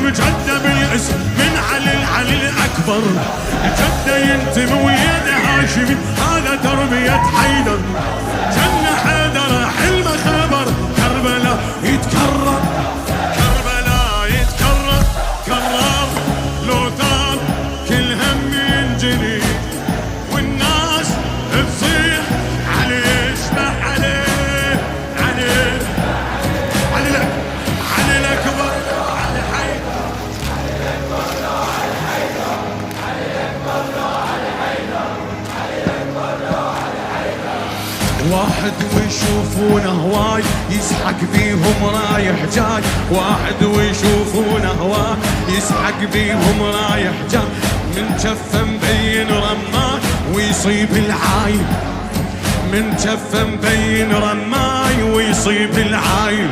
جده بالاسم من علي الأكبر، جده ينتمي وليد هاشمي، هذا تربية حيدر. جنة حيدر حلمه خبر، كربلاء يتكرر، كربلاء يتكرر، كرر لو ثار كل هم ينجلي، والناس تصيح علي يشبه عليه، علي علي الأكبر، علي حيدر، علي الأكبر، علي حيدر، علي الأكبر، علي حيدر، علي الأكبر، علي حيدر. واحد ويشوفونه هواي يسحق بيهم رايح جاي، واحد ويشوفونه هواي يسحق بيهم رايح جاي، من جفه مبين رماي ويصيب العايل، من جفه مبين رماي ويصيب العايل.